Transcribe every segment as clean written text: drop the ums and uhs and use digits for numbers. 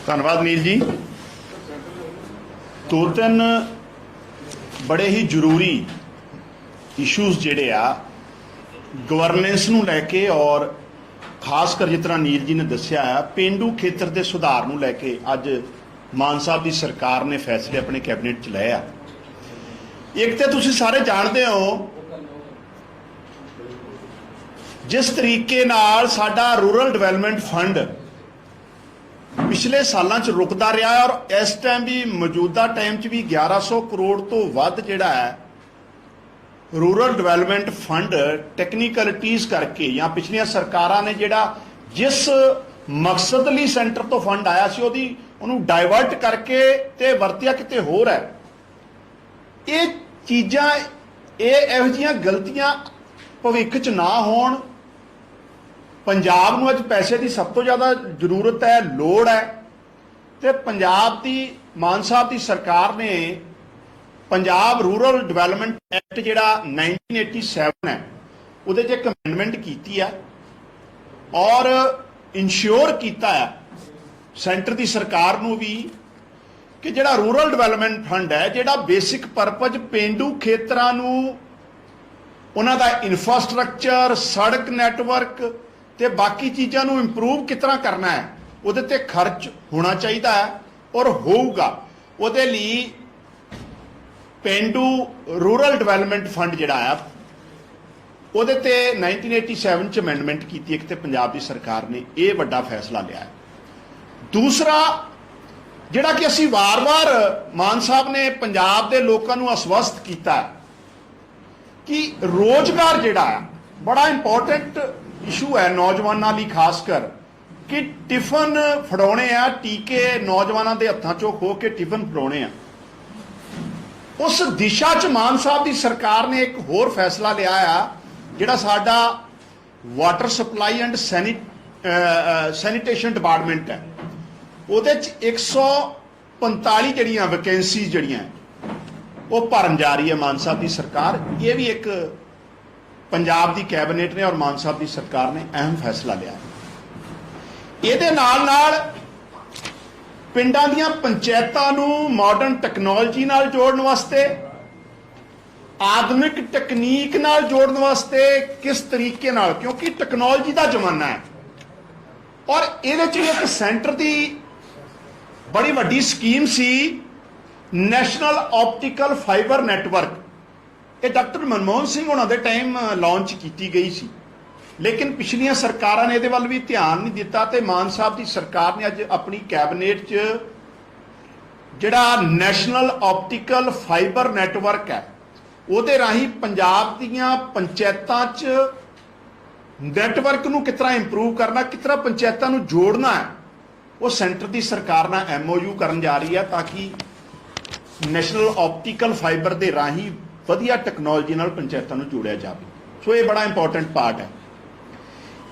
ਧੰਨਵਾਦ ਨੀਲ ਜੀ। ਦੋ ਤਿੰਨ बड़े ही जरूरी इशूज़ जिहड़े आ गवर्नेंस नूं लैके और खास कर जिस तरह नील जी ने दस्सिया है पेंडू खेत्र के सुधार नूं लैके अज मान साहब की सरकार ने फैसले अपने कैबिनेट च लए आ। एक तो तुसीं सारे जानते हो जिस तरीके नाल साडा रूरल डिवेलपमेंट फंड पिछले सालों च रुकदा रहा है और इस टाइम भी मौजूदा टाइम च भी 1100 करोड़ तो वध जिहड़ा है रूरल डिवेलपमेंट फंड टैक्नीकलिटीज करके या पिछलियां सरकारां ने जिहड़ा जिस मकसद लई सेंटर तो फंड आया सी उहनूं डाइवर्ट करके ते वरतिया किते होर है। ये चीज़ां इहो जिहियां गलतियां भविख च ना होण। पंजाब नूं अज पैसे की सब तो ज़्यादा जरूरत है, लोड़ है, तो पंजाब की मान साहब की सरकार ने पंजाब रूरल डिवेलपमेंट एक्ट जिहड़ा 1987 है उहदे च एक अमेंडमेंट की है और इंश्योर किया है सेंटर की सरकार नूं भी कि जिहड़ा रूरल डिवेलपमेंट फंड है जिहड़ा बेसिक परपज पेंडू खेतरां नूं उन्हां दा इंफ्रास्ट्रक्चर सड़क नैटवर्क ते बाकी चीज़ों को इंप्रूव किस तरह करना है उहदे ते खर्च होना चाहिए है और होगा। उहदे लई पेंडू रूरल डिवेलपमेंट फंड जिहड़ा है उहदे ते 1987 च अमेंडमेंट की एक तो पंजाब की सरकार ने यह वड्डा फैसला लिया है। दूसरा जिहड़ा कि असीं वार वार मान साहब ने पंजाब के लोगों को आश्वस्त किया कि रोजगार जिहड़ा है बड़ा इंपॉर्टेंट इशू है नौजवानों लिए, खासकर कि टिफन फड़ाने आ टीके नौजवानों के हथों चों खो के टिफन फड़ाने आ। उस दिशा च मान साहब की सरकार ने एक होर फैसला लिया है जिहड़ा साडा water supply and sanitation department है उहदे च 145 जिहड़ियां वैकेंसीज जिहड़ियां वो भरन जा रही है मान साहब की सरकार। ये भी एक पंजाब की कैबिनेट ने और मान साहब की सरकार ने अहम फैसला लिया। ये नाल नाल पिंडां दीयां पंचायतां नूं मॉडर्न टैक्नोलॉजी नाल जोड़न वास्ते आधुनिक तकनीक नाल जोड़न वास्ते किस तरीके नाल, क्योंकि टैक्नोलॉजी का जमाना है और ये एक सेंटर की बड़ी वड्डी स्कीम सी नैशनल ऑप्टिकल फाइबर नेटवर्क। ये डॉक्टर मनमोहन सिंह होना दे टाइम लॉन्च की गई सी, लेकिन पिछलियां सरकारां ने ये वाल भी ध्यान नहीं दिता ते मान साहब की सरकार ने अज अपनी कैबिनेट च जिहड़ा नैशनल ऑप्टिकल फाइबर नेटवर्क है उहदे राही पंजाब दीयां पंचायतां च नैटवर्क नूं किस तरह इंप्रूव करना, किस तरह पंचायतां नूं जोड़ना है, वो सेंटर की सरकार नाल MOU करन जा रही है ताकि नैशनल ऑप्टिकल फाइबर दे राही वधिया टैक्नोलॉजी नाल पंचायतां नूं जोड़िया जाए। सो ये बड़ा इंपॉर्टेंट पार्ट है।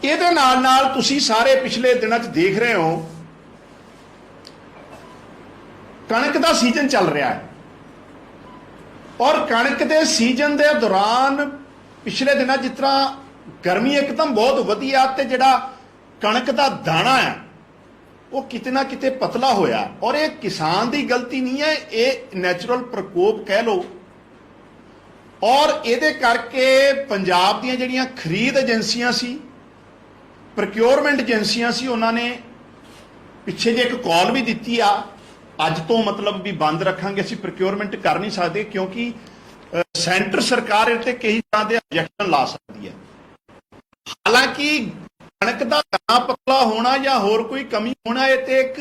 ये नाल नाल तुसीं सारे पिछले दिनों च देख रहे हो कणक का सीजन चल रहा है और कणक के सीजन के दौरान पिछले दिनों जिस तरह गर्मी एकदम बहुत वधिया ते जिहड़ा कणक का दाना है वो किते ना किते पतला होया और ये किसान की गलती नहीं है, ये नैचुरल प्रकोप कह लो और ये करके पंजाब दीयां जिहड़ियां खरीद एजेंसियां सी प्रोक्योरमेंट एजेंसियां सी उन्होंने पिछे जे एक कॉल भी दी आ अज तो मतलब भी बंद रखांगे असीं प्रोक्योरमेंट कर नहीं सकते क्योंकि सेंटर सरकार इस पर कई तरह के ऑब्जेक्शन ला सकती है। हालांकि कणक का दाना पतला होना या होर कोई कमी होना ये तो एक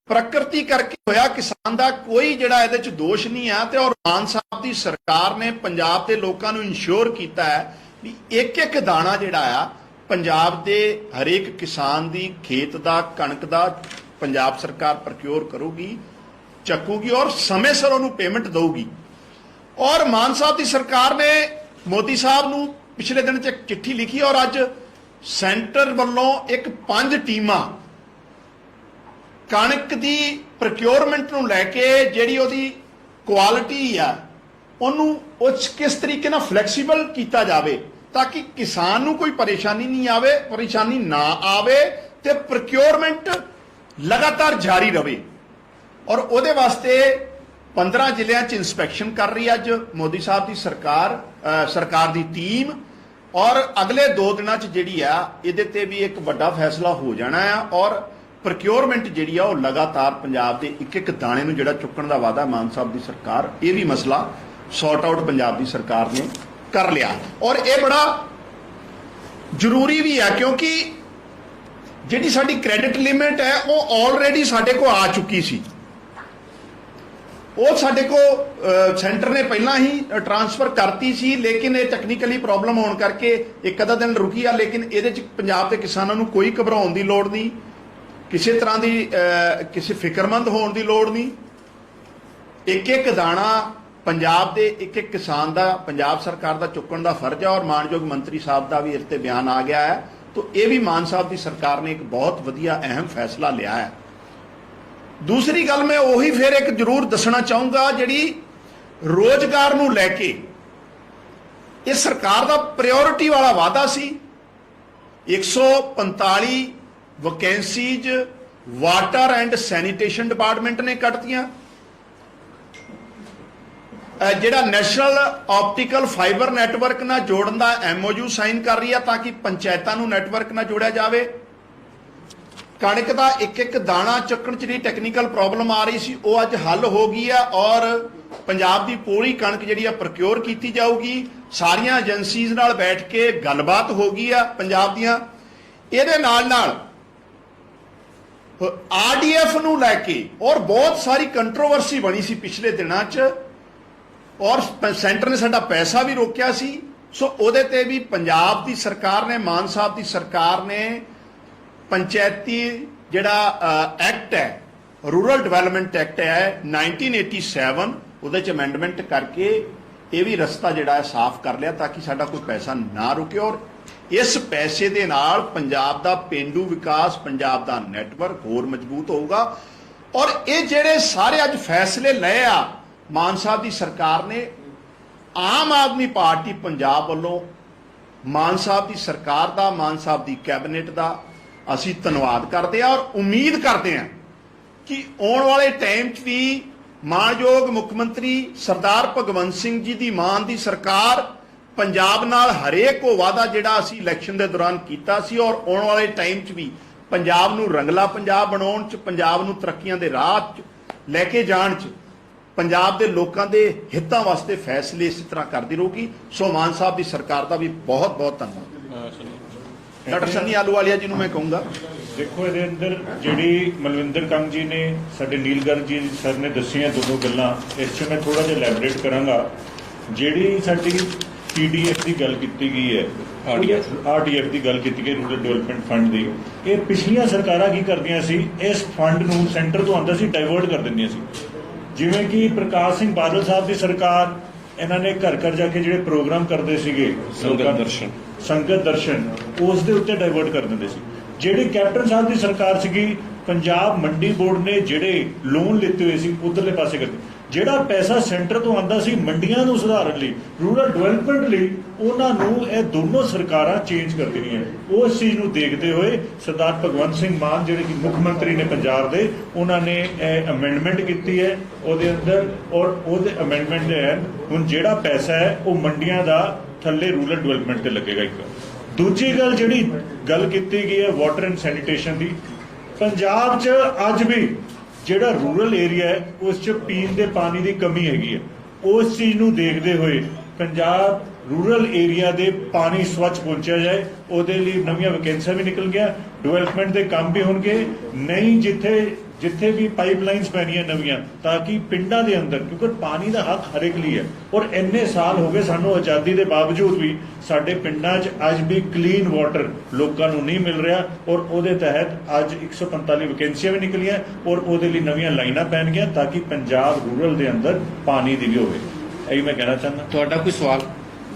प्रकृति करके होया, किसान का कोई जिहड़ा इहदे च दोष नहीं है। तो और मान साहब की सरकार ने पंजाब के लोगों को इंश्योर किया है भी एक एक दाना जिहड़ा आ पंजाब के हरेक किसान की खेत का कणक का पंजाब सरकार प्रक्योर करूगी, चकूगी और समय सिर उन्होंने पेमेंट देगी। और मान साहब की सरकार ने मोदी साहब नूं पिछले दिन एक चिट्ठी लिखी और अज सेंटर वालों एक 5 टीमां कणक की प्रोक्योरमेंट नूं लैके जिहड़ी उहदी क्वालिटी आ उहनूं किस तरीके नाल फ्लैक्सीबल किया जाए ताकि किसान नूं कोई परेशानी नहीं आवे, परेशानी ना आवे ते प्रोक्योरमेंट लगातार जारी रहे और ਉਹਦੇ ਵਾਸਤੇ 15 ਜ਼ਿਲ੍ਹਿਆਂ 'ਚ ਇੰਸਪੈਕਸ਼ਨ ਕਰ ਰਹੀ ਅੱਜ ਮੋਦੀ ਸਾਹਿਬ ਦੀ ਸਰਕਾਰ ਦੀ ਟੀਮ ਔਰ ਅਗਲੇ 2 ਦਿਨਾਂ 'ਚ ਜਿਹੜੀ ਆ ਇਹਦੇ ਤੇ ਵੀ ਇੱਕ ਵੱਡਾ ਫੈਸਲਾ ਹੋ ਜਾਣਾ ਆ ਔਰ ਪ੍ਰੋਕਿਉਰਮੈਂਟ ਜਿਹੜੀ ਆ ਉਹ ਲਗਾਤਾਰ ਪੰਜਾਬ ਦੇ ਇੱਕ ਇੱਕ ਦਾਣੇ ਨੂੰ ਜਿਹੜਾ ਚੁੱਕਣ ਦਾ ਵਾਅਦਾ ਮਾਨ ਸਾਹਿਬ ਦੀ ਸਰਕਾਰ ਇਹ ਵੀ ਮਸਲਾ ਸੌਟ ਆਊਟ ਪੰਜਾਬ ਦੀ ਸਰਕਾਰ ਨੇ ਕਰ ਲਿਆ ਔਰ ਇਹ ਬੜਾ ਜ਼ਰੂਰੀ ਵੀ ਆ ਕਿਉਂਕਿ ਜਿਹੜੀ ਸਾਡੀ ਕ੍ਰੈਡਿਟ ਲਿਮਿਟ ਹੈ ਉਹ ਆਲਰੇਡੀ ਸਾਡੇ ਕੋਲ ਆ ਚੁੱਕੀ ਸੀ ਉਹ ਸਾਡੇ ਕੋ ਸੈਂਟਰ ਨੇ ਪਹਿਲਾਂ ਹੀ ਟ੍ਰਾਂਸਫਰ ਕਰਤੀ ਸੀ ਲੇਕਿਨ ਇਹ ਟੈਕਨੀਕਲੀ ਪ੍ਰੋਬਲਮ ਹੋਣ ਕਰਕੇ ਇੱਕ ਅੱਧਾ ਦਿਨ ਰੁਕੀ ਆ ਲੇਕਿਨ ਇਹਦੇ 'ਚ ਪੰਜਾਬ ਦੇ ਕਿਸਾਨਾਂ ਨੂੰ ਕੋਈ ਘਬਰਾਉਣ ਦੀ ਲੋੜ ਨਹੀਂ ਕਿਸੇ ਤਰ੍ਹਾਂ ਦੀ ਕਿਸੇ ਫਿਕਰਮੰਦ ਹੋਣ ਦੀ ਲੋੜ ਨਹੀਂ ਇੱਕ ਇੱਕ ਦਾਣਾ ਪੰਜਾਬ ਦੇ ਇੱਕ ਇੱਕ ਕਿਸਾਨ ਦਾ ਪੰਜਾਬ ਸਰਕਾਰ ਦਾ ਚੁੱਕਣ ਦਾ ਫਰਜ਼ ਹੈ ਔਰ ਮਾਨਯੋਗ ਮੰਤਰੀ ਸਾਹਿਬ ਦਾ ਵੀ ਇਸ ਤੇ ਬਿਆਨ ਆ ਗਿਆ ਹੈ तो ये भी मान साहब की सरकार ने एक बहुत वधिया अहम फैसला लिया है दूसरी गल मैं उही फिर एक जरूर दसना चाहूँगा जिहड़ी रोजगार नूं लैके ये सरकार का प्रायोरिटी वाला वादा सी 145 vacancies water and sanitation department ने कटतियां ਜਿਹੜਾ ਨੈਸ਼ਨਲ ਆਪਟੀਕਲ ਫਾਈਬਰ ਨੈਟਵਰਕ ਨਾਲ ਜੋੜਨ ਦਾ MOU ਸਾਈਨ ਕਰ ਰਹੀ ਹੈ ਤਾਂ ਕਿ ਪੰਚਾਇਤਾਂ ਨੂੰ ਨੈਟਵਰਕ ਨਾਲ ਜੋੜਿਆ ਜਾਵੇ ਕਣਕ ਦਾ ਇੱਕ ਇੱਕ ਦਾਣਾ ਚੱਕਣ 'ਚ ਜਿਹੜੀ ਟੈਕਨੀਕਲ ਪ੍ਰੋਬਲਮ ਆ ਰਹੀ ਸੀ ਉਹ ਅੱਜ ਹੱਲ ਹੋ ਗਈ ਆ ਔਰ ਪੰਜਾਬ ਦੀ ਪੂਰੀ ਕਣਕ ਜਿਹੜੀ ਆ ਪ੍ਰੋਕਿਉਰ ਕੀਤੀ ਜਾਊਗੀ ਸਾਰੀਆਂ ਏਜੰਸੀਜ਼ ਨਾਲ ਬੈਠ ਕੇ ਗੱਲਬਾਤ ਹੋ ਗਈ ਆ ਪੰਜਾਬ ਦੀਆਂ ਇਹਦੇ ਨਾਲ RDF ਨੂੰ ਲੈ ਕੇ ਔਰ ਬਹੁਤ ਸਾਰੀ ਕੰਟਰੋਵਰਸੀ ਬਣੀ ਸੀ ਪਿਛਲੇ ਦਿਨਾਂ 'ਚ और सेंटर ने साडा पैसा भी रोकिया सी सो ਉਹਦੇ ਤੇ भी पंजाब की सरकार ने मान साहब की सरकार ने पंचायती जिहड़ा एक्ट है रूरल डिवेलपमेंट एक्ट है 1987 ਉਹਦੇ ਚ अमेंडमेंट करके ये भी रस्ता जिहड़ा है साफ कर लिया ताकि साडा कोई पैसा ना रुके और इस पैसे दे नाल पंजाब दा पेंडू विकास पंजाब दा नैटवर्क होर मजबूत होगा और ये जिहड़े सारे अज फैसले लए आ मान साहब की सरकार ने आम आदमी पार्टी पंजाब वालों मान साहब की सरकार का मान साहब की कैबिनेट का असी धन्यवाद करते हैं और उम्मीद करते हैं कि आने वाले टाइम भी मानयोग मुख्यमंत्री सरदार भगवंत सिंह जी की मान की सरकार पंजाब नाल हरेक को वादा जिहड़ा असी इलैक्शन के दौरान कीता सी और आने वाले टाइम भी पंजाब नूं रंगला पंजाब बनाउण च पंजाब नूं तरक्कियां दे राह च लैके जाण च पंजाब के लोगों के हितों वास्ते फैसले इस तरह करती रहेगी सो मान साहब की सरकार का भी बहुत बहुत धन्यवाद डॉक्टर सन्नी आलूवालिया जी मैं कहूँगा देखो ये अंदर जी मलविंदर कंग जी ने साडे नीलगढ़ जी सर ने दसियां दोनों गल्लां इस च मैं थोड़ा जिहा एलैबोरेट करांगा जिहड़ी साडी PDF की गल की गई है RDF की गल की गई रूरल डिवेलपमेंट फंड की ये पिछलियां सरकारां की करदियां सी इस फंड नूं सेंटर तो आंदा सी डाइवर्ट कर दिंदियां सी जिवें कि प्रकाश सिंह बादल साहब की सरकार इन्होंने घर घर जाके जिहड़े प्रोग्राम करते सीगे संगत दर्शन उस दे उत्ते डाइवर्ट कर दिंदे सी जिहड़ी कैप्टन साहब की सरकार सीगी पंजाब मंडी बोर्ड ने जिहड़े लोन लिते हुए सी उधरले पासे करते जिहड़ा पैसा सेंटर तो आंदा सी मंडियां नूं सुधारन लई रूरल डिवेलपमेंट लई उन्हां नूं इह दोनों सरकारां चेंज कर देणीआं उस चीज़ नूं देखते हुए सरदार भगवंत सिंह मान जिहड़े कि मुख मंत्री ने पंजाब दे उन्हां ने अमेंडमेंट कीती है ਉਹਦੇ अंदर और ਉਹਦੇ अमेंडमेंट दे हुण जिहड़ा पैसा है वो मंडियां दा थल्ले रूरल डिवेलपमेंट ते लगेगा एक दूजी गल जिहड़ी गल कीती गई है वाटर एंड सैनीटेशन दी पंजाब च अज भी ਜਿਹੜਾ रूरल एरिया है उस च पीण दे पानी की कमी हैगी है उस चीज़ नूं देखते हुए पंजाब रूरल एरिया दे पानी स्वच्छ पहुंचा जाए ਉਹਦੇ ਲਈ नवीं वैकेंसियां भी निकल गया डिवेलपमेंट के काम भी होणगे नहीं जिथे जिथे भी पाइपलाइनस पैनियां नवीं ताकि पिंडां दे अंदर क्योंकि पानी का हक हर एक लिए है और इन्ने साल हो गए सानू आज़ादी के बावजूद भी साडे पिंडां च अज भी क्लीन वाटर लोगों को नहीं मिल रहा और ਉਹਦੇ तहत अज 145 वैकेंसियां भी निकलियां और ਉਹਦੇ ਲਈ नवीं लाइनां पैणगियां ताकि पंजाब रूरल के अंदर पानी की भी होवे यही मैं कहना चाहता ਤੁਹਾਡਾ ਕੋਈ ਸਵਾਲ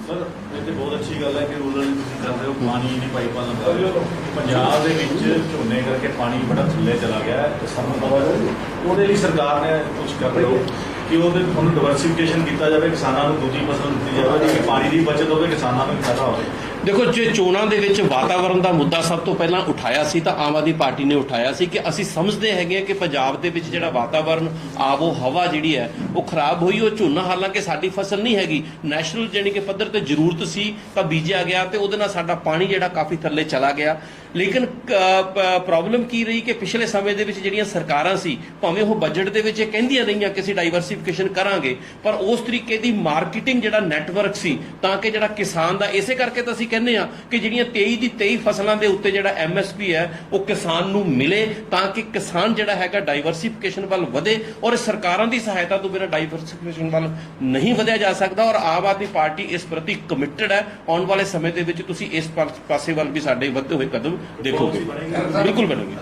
सर ये बहुत अच्छी गल है कि रूरल तुसीं कर रहे हो पानी नहीं पाइपां लगा रहे हो पंजाब दे विच झोने करके पानी बड़ा थल्ले चला गया है तो सानू पता ਉਹਦੇ ਲਈ सरकार ने कुछ कर रही है कि ਉਹਦੇ ਹੁਣ ਡਿਵਰਸਿਫਿਕੇਸ਼ਨ ਕੀਤਾ ਜਾਵੇ ਕਿਸਾਨਾਂ ਨੂੰ ਦੂਜੀ ਫਸਲ ਦਿੱਤੀ ਜਾਵੇ ਕਿ ਪਾਣੀ ਦੀ ਬਚਤ ਹੋਵੇ ਕਿਸਾਨਾਂ ਨੂੰ ਫਾਇਦਾ ਹੋਵੇ ਦੇਖੋ ਜੇ ਚੋਣਾਂ ਦੇ ਵਿੱਚ ਵਾਤਾਵਰਣ ਦਾ ਮੁੱਦਾ ਸਭ ਤੋਂ ਪਹਿਲਾਂ ਉਠਾਇਆ ਸੀ ਤਾਂ ਆਮ ਆਦਮੀ ਪਾਰਟੀ ਨੇ ਉਠਾਇਆ ਸੀ ਕਿ ਅਸੀਂ ਸਮਝਦੇ ਹੈਗੇ ਕਿ ਪੰਜਾਬ ਦੇ ਵਿੱਚ ਜਿਹੜਾ ਵਾਤਾਵਰਣ ਆਬੋ ਹਵਾ ਜਿਹੜੀ ਹੈ ਉਹ ਖਰਾਬ ਹੋਈ। ਉਹ ਝੋਨਾ ਹਾਲਾਂਕਿ ਸਾਡੀ ਫਸਲ ਨਹੀਂ ਹੈਗੀ, ਨੈਸ਼ਨਲ ਜਾਣੀ ਕਿ ਪੱਧਰ ਤੇ ਜ਼ਰੂਰਤ ਸੀ ਤਾਂ ਬੀਜਿਆ ਗਿਆ ਤੇ ਉਹਦੇ ਨਾਲ ਸਾਡਾ ਪਾਣੀ ਜਿਹੜਾ ਕਾਫੀ ਥੱਲੇ ਚਲਾ ਗਿਆ। ਲੇਕਿਨ ਪ੍ਰੋਬਲਮ ਕੀ ਰਹੀ ਕਿ ਪਿਛਲੇ ਸਮੇਂ ਦੇ ਵਿੱਚ ਜਿਹੜੀਆਂ ਸਰਕਾਰਾਂ ਸੀ ਭਾਵੇਂ ਉਹ ਬਜਟ ਦੇ ਵਿੱਚ ਇਹ ਕਹਿੰਦੀਆਂ ਰਹੀਆਂ ਕਿ ਅਸੀਂ ਡਾਈਵਰਸੀਫਿਕੇਸ਼ਨ ਕਰਾਂਗੇ, ਪਰ ਉਸ ਤਰੀਕੇ ਦੀ ਮਾਰਕੀਟਿੰਗ ਜਿਹੜਾ ਨੈਟਵਰਕ ਸੀ ਤਾਂ ਕਿ ਜਿਹੜਾ ਕਿਸਾਨ ਦਾ, ਇਸੇ ਕਰਕੇ ਤਾਂ ਅਸੀਂ ਕਹਿੰਦੇ ਆ ਕਿ ਜਿਹੜੀਆਂ 23 ਦੀ 23 ਫਸਲਾਂ ਦੇ ਉੱਤੇ ਜਿਹੜਾ MSP ਹੈ ਉਹ ਕਿਸਾਨ ਨੂੰ ਮਿਲੇ ਤਾਂ ਕਿ ਕਿਸਾਨ ਜਿਹੜਾ ਹੈਗਾ ਡਾਈਵਰਸੀਫਿਕੇਸ਼ਨ ਵੱਲ ਵਧੇ। ਔਰ ਸਰਕਾਰਾਂ ਦੀ ਸਹਾਇਤਾ ਤੋਂ ਬਿਨਾਂ ਡਾਈਵਰਸੀਫਿਕੇਸ਼ਨ ਵੱਲ ਨਹੀਂ ਵਧਿਆ ਜਾ ਸਕਦਾ। ਔਰ ਆਮ ਆਦਮੀ ਪਾਰਟੀ ਇਸ ਪ੍ਰਤੀ ਕਮਿਟਡ ਹੈ। ਆਉਣ ਵਾਲੇ ਸਮੇਂ ਦੇ ਵਿੱਚ ਤੁਸੀਂ ਇਸ ਪਾਸੇ ਵੱਲ ਵੀ ਸਾਡੇ ਵਧਦੇ ਹੋਏ ਕਦਮ देखोगे, बिल्कुल बनेगी।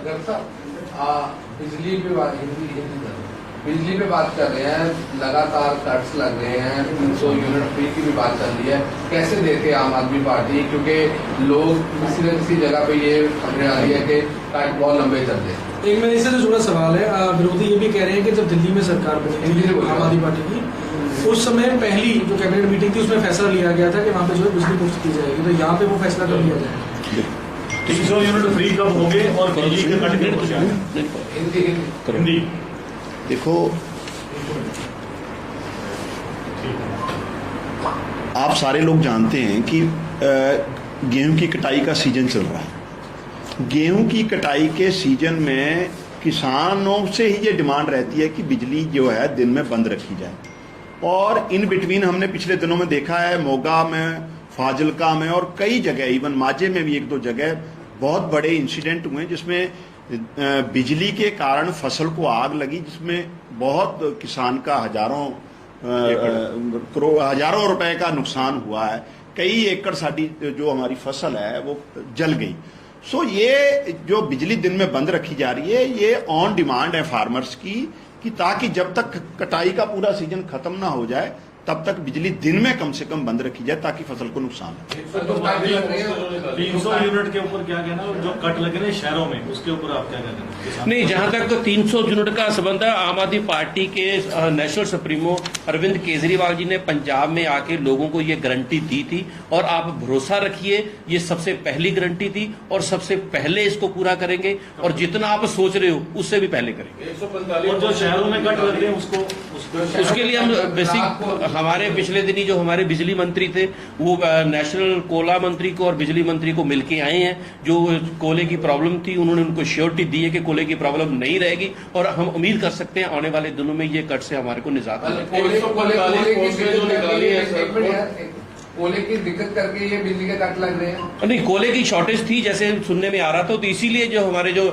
बिजली पे बात कर रहे हैं, लगातार कट्स लग रहे हैं, 300 यूनिट फ्री की भी बात चल रही है, कैसे देखे आम आदमी पार्टी? क्योंकि लोग किसी न किसी जगह पे ये खबरें आ रही है कि कट बहुत लंबे चल रहे हैं। एक मेरे से जुड़ा सवाल है, विरोधी ये भी कह रहे हैं कि जब दिल्ली में सरकार बनी आम आदमी पार्टी की, उस समय पहली जो कैबिनेट मीटिंग थी उसमें फैसला लिया गया था कि वहाँ पे जो है बिजली मुफ्त की जाएगी, तो यहाँ पे वो फैसला कर लिया जाए। 300 यूनिट फ्री कब होंगे और बिजली के कट के हिंदी देखो, आप सारे लोग जानते हैं कि गेहूं की कटाई का सीजन चल रहा है। गेहूं की कटाई के सीजन में किसानों से ही ये डिमांड रहती है कि बिजली जो है दिन में बंद रखी जाए। और इन बिटवीन हमने पिछले दिनों में देखा है, मोगा में, फाजिलका में और कई जगह, इवन माजे में भी 1-2 जगह बहुत बड़े इंसिडेंट हुए जिसमें बिजली के कारण फसल को आग लगी, जिसमें बहुत किसान का हजारों रुपए का नुकसान हुआ है। कई एकड़ साड़ी जो हमारी फसल है वो जल गई। सो ये जो बिजली दिन में बंद रखी जा रही है ये ऑन डिमांड है फार्मर्स की, कि ताकि जब तक कटाई का पूरा सीजन खत्म ना हो जाए तब तक बिजली दिन में कम से कम बंद रखी जाए ताकि फसल को नुकसान हो। 300 यूनिट के ऊपर क्या कहना, जो कट लगे ना शहरों में, उसके ऊपर आप क्या कहना? नहीं, जहां तक 300 यूनिट का संबंध है, आम आदमी पार्टी के नेशनल सुप्रीमो अरविंद केजरीवाल जी ने पंजाब में आके लोगों को ये गारंटी दी थी और आप भरोसा रखिए ये सबसे पहली गारंटी थी और सबसे पहले इसको पूरा करेंगे और जितना आप सोच रहे हो उससे भी पहले करेंगे। और जो शहरों में कट लग रहे हैं उसके लिए हम बेसिक हमारे पिछले दिनी जो हमारे बिजली मंत्री थे वो नेशनल कोला मंत्री को और बिजली मंत्री को मिलके आए हैं। जो कोयले की प्रॉब्लम थी उन्होंने उनको श्योरिटी दी है कि कोयले की प्रॉब्लम नहीं रहेगी और हम उम्मीद कर सकते हैं आने वाले दिनों में ये कट से हमारे को निजात मिलेगी। कोयले की दिक्कत करके ये बिजली के कट लग रहे हैं? नहीं, कोयले की शॉर्टेज थी जैसे सुनने में आ रहा था, तो इसीलिए जो हमारे जो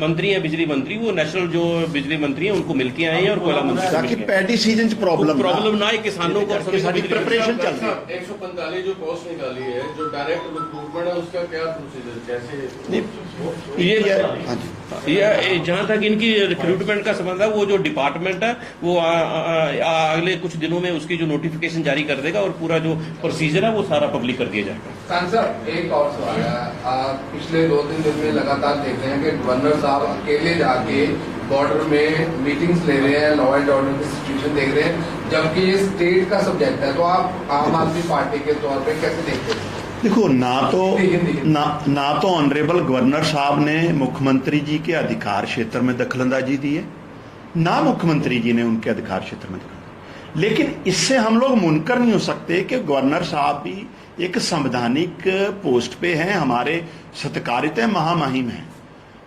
मंत्री हैं बिजली मंत्री, वो नेशनल जो बिजली मंत्री हैं उनको मिलके आए हैं और कोयला मंत्री ताकि पैडी सीजन प्रॉब्लम ना आए किसानों को। प्रिपरेशन चल रही है। 145 जो पोस्ट निकाली है, जो डायरेक्ट रिक्रूटमेंट है, उसका क्या प्रोसीजर, कैसे? ये जहाँ तक इनकी रिक्रूटमेंट का संबंध है, वो जो डिपार्टमेंट है वो अगले कुछ दिनों में उसकी जो नोटिफिकेशन जारी कर देगा और पूरा जो प्रोसीजर है वो सारा पब्लिक कर दिया जाएगा। सांसद, एक और सवाल है, पिछले 2-3 दिन में लगातार देख रहे हैं कि गवर्नर साहब अकेले जाके बॉर्डर में मीटिंग्स ले रहे हैं, लॉ एंड ऑर्डर की सिचुएशन देख रहे हैं, जबकि ये स्टेट का सब्जेक्ट है। तो आप आम आदमी पार्टी के तौर पे कैसे देखते हैं? देखो, ना तो ऑनरेबल गवर्नर साहब ने मुख्यमंत्री जी के अधिकार क्षेत्र में दखलंदाजी दी है, ना मुख्यमंत्री जी ने उनके अधिकार क्षेत्र में दखल। लेकिन इससे हम लोग मुनकर नहीं हो सकते कि गवर्नर साहब भी एक संवैधानिक पोस्ट पे हैं, हमारे सत्कारित हैं, महामहिम हैं।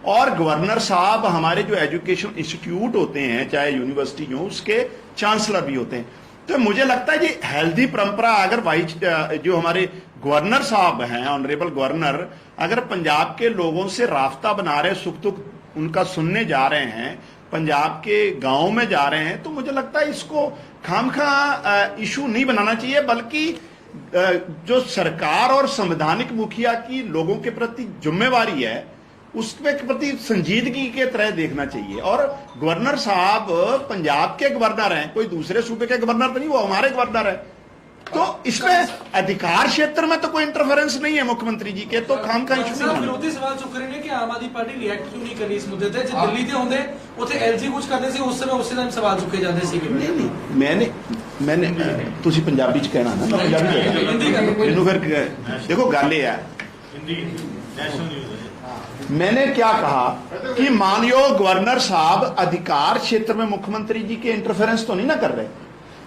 और गवर्नर साहब हमारे जो एजुकेशन इंस्टीट्यूट होते हैं, चाहे यूनिवर्सिटी हो, उसके चांसलर भी होते हैं। तो मुझे लगता है ये हेल्दी परंपरा, अगर वाइस जो हमारे गवर्नर साहब हैं, ऑनरेबल गवर्नर, अगर पंजाब के लोगों से रास्ता बना रहे, सुख दुख उनका सुनने जा रहे हैं, पंजाब के गांव में जा रहे हैं, तो मुझे लगता है इसको खामखा इशू नहीं बनाना चाहिए, बल्कि जो सरकार और संवैधानिक मुखिया की लोगों के प्रति जिम्मेवारी है उसके प्रति संजीदगी के तरह देखना चाहिए। और गवर्नर साहब पंजाब के गवर्नर हैं, कोई दूसरे सूबे के गवर्नर तो नहीं, वो हमारे गवर्नर है। तो इसमें अधिकार क्षेत्र में तो कोई इंटरफेरेंस नहीं है मुख्यमंत्री जी के, तो खाम का इशू सर नहीं विरोधी सवाल चुक रहे हैं कि आम आदमी पार्टी रिएक्ट क्यों नहीं करी इस मुद्दे ਤੇ ਜੇ ਦਿੱਲੀ ਤੇ ਹੁੰਦੇ ਉੱਥੇ ਐਲਜੀ ਕੁਝ ਕਰਦੇ ਸੀ ਉਸ ਸਮੇਂ ਉਸੇ ਟਾਈਮ ਸਵਾਲ ਚੁੱਕੇ ਜਾਂਦੇ ਸੀ नहीं मैंने ਤੁਸੀਂ ਪੰਜਾਬੀ ਚ ਕਹਿਣਾ ਨਾ, ਮੈਂ ਪੰਜਾਬੀ ਚ ਕਹਿਣਾ। ਹਿੰਦੀ ਕਰ ਮੈਨੂੰ ਫਿਰ देखो ਗੱਲ ਇਹ है, हिंदी नेशनल न्यूज है। मैंने क्या कहा कि मानयोग गवर्नर साहब अधिकार क्षेत्र में मुख्यमंत्री जी के इंटरफेरेंस तो नहीं ना कर रहे।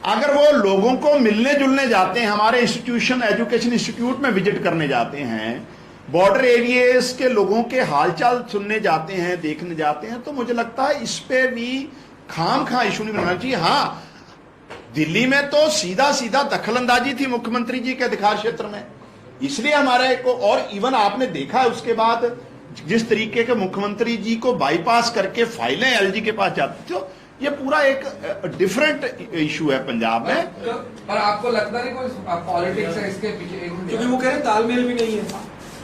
अगर वो लोगों को मिलने जुलने जाते हैं, हमारे इंस्टीट्यूशन एजुकेशन इंस्टीट्यूट में विजिट करने जाते हैं, बॉर्डर एरियाज के लोगों के हालचाल सुनने जाते हैं, देखने जाते हैं, तो मुझे लगता है इस पे भी खाम खा इशू नहीं बनाना चाहिए। हाँ, दिल्ली में तो सीधा सीधा दखलंदाजी थी मुख्यमंत्री जी के अधिकार क्षेत्र में, इसलिए हमारे को, और इवन आपने देखा है उसके बाद जिस तरीके के मुख्यमंत्री जी को बाईपास करके फाइलें एलजी के पास जाती थी, ये पूरा एक डिफरेंट इशू है पंजाब में। पर आपको लगता नहीं कोई पॉलिटिक्स है इसके पीछे? क्योंकि वो कह रहे हैं तालमेल भी नहीं है।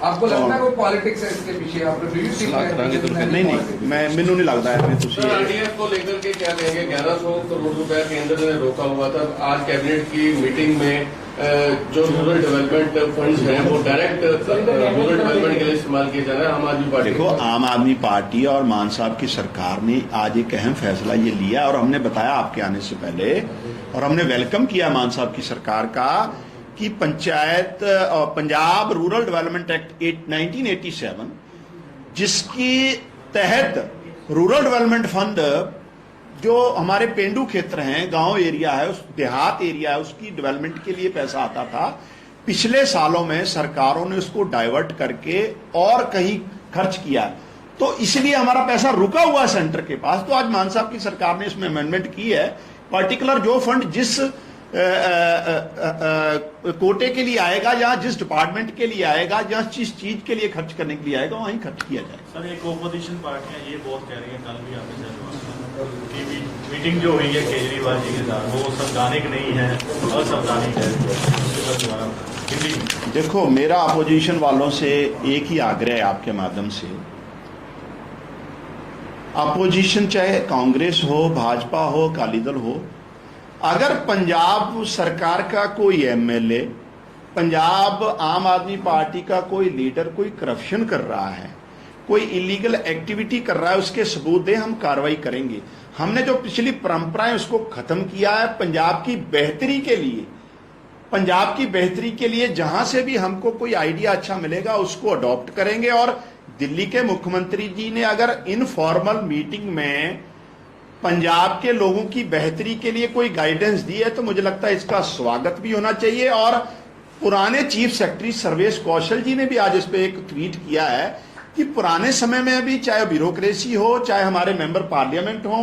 आपको लगता है कोई पॉलिटिक्स है इसके पीछे? आप नहीं मैं मैनू नहीं लगता है सर आरडीएफ को लेकर के क्या कहेंगे? 1100 करोड़ रुपए केंद्र ने रोका हुआ था, आज कैबिनेट की मीटिंग में जो रूरल डेवलपमेंट फंड्स हैं वो डायरेक्ट रूरल डेवलपमेंट के लिए इस्तेमाल किए जा रहे हैं। आम आदमी पार्टी, देखो आम आदमी पार्टी और मान साहब की सरकार ने आज एक अहम फैसला ये लिया, और हमने बताया आपके आने से पहले, और हमने वेलकम किया मान साहब की सरकार का, कि panchayat Punjab rural development act 1987 जिसकी तहत रूरल डेवलपमेंट फंड जो हमारे पेंडू क्षेत्र हैं, गांव एरिया है, उस देहात एरिया है, उसकी डेवलपमेंट के लिए पैसा आता था, पिछले सालों में सरकारों ने उसको डाइवर्ट करके और कहीं खर्च किया, तो इसलिए हमारा पैसा रुका हुआ है सेंटर के पास। तो आज मान साहब की सरकार ने इसमें अमेंडमेंट की है, पर्टिकुलर जो फंड जिस कोटे के लिए आएगा या जिस डिपार्टमेंट के लिए आएगा या जिस चीज के लिए खर्च करने के लिए आएगा वहीं खर्च किया जाए। सर एक ओपोजिशन पार्टियां ये बहुत कह रही हैं, कल भी आपने कि मीटिंग जो हुई है केजरीवाल जी के साथ वो संवैधानिक नहीं है, असंवैधानिक है। देखो मेरा अपोजिशन वालों से एक ही आग्रह है आपके माध्यम से, अपोजिशन चाहे कांग्रेस हो, भाजपा हो, अकाली दल हो, अगर पंजाब सरकार का कोई एमएलए, पंजाब आम आदमी पार्टी का कोई लीडर कोई करप्शन कर रहा है, कोई इलीगल एक्टिविटी कर रहा है, उसके सबूत दे, हम कार्रवाई करेंगे। हमने जो पिछली परंपराएं उसको खत्म किया है पंजाब की बेहतरी के लिए। पंजाब की बेहतरी के लिए जहां से भी हमको कोई आइडिया अच्छा मिलेगा उसको अडॉप्ट करेंगे। और दिल्ली के मुख्यमंत्री जी ने अगर इनफॉर्मल मीटिंग में पंजाब के लोगों की बेहतरी के लिए कोई गाइडेंस दी है तो मुझे लगता है इसका स्वागत भी होना चाहिए। और पुराने चीफ सेक्रेटरी सर्वेश कौशल जी ने भी आज इस पे एक ट्वीट किया है कि पुराने समय में भी चाहे ब्यूरोक्रेसी हो, चाहे हमारे मेंबर पार्लियामेंट हो,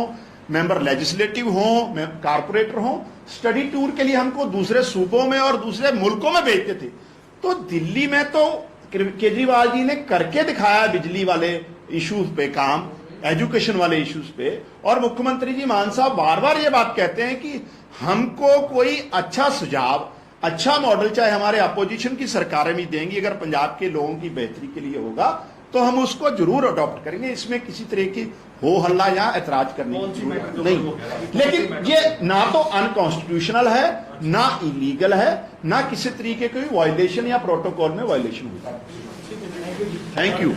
मेंबर लेजिस्लेटिव हो, कारपोरेटर हो, स्टडी टूर के लिए हमको दूसरे सूबों में और दूसरे मुल्कों में भेजते थे। तो दिल्ली में तो केजरीवाल जी ने करके दिखाया बिजली वाले इश्यूज पे काम, एजुकेशन वाले इश्यूज पे। और मुख्यमंत्री जी मान साहब बार बार ये बात कहते हैं कि हमको कोई अच्छा सुझाव, अच्छा मॉडल चाहे हमारे अपोजिशन की सरकारें भी देंगी, अगर पंजाब के लोगों की बेहतरी के लिए होगा तो हम उसको जरूर अडॉप्ट करेंगे। इसमें किसी तरह की हो हल्ला या ऐतराज करने की जरूरत नहीं। लेकिन ये ना तो अनकॉन्स्टिट्यूशनल है, ना इलीगल है, ना किसी तरीके की वायलेशन या प्रोटोकॉल में वायलेशन हुई। Thank you.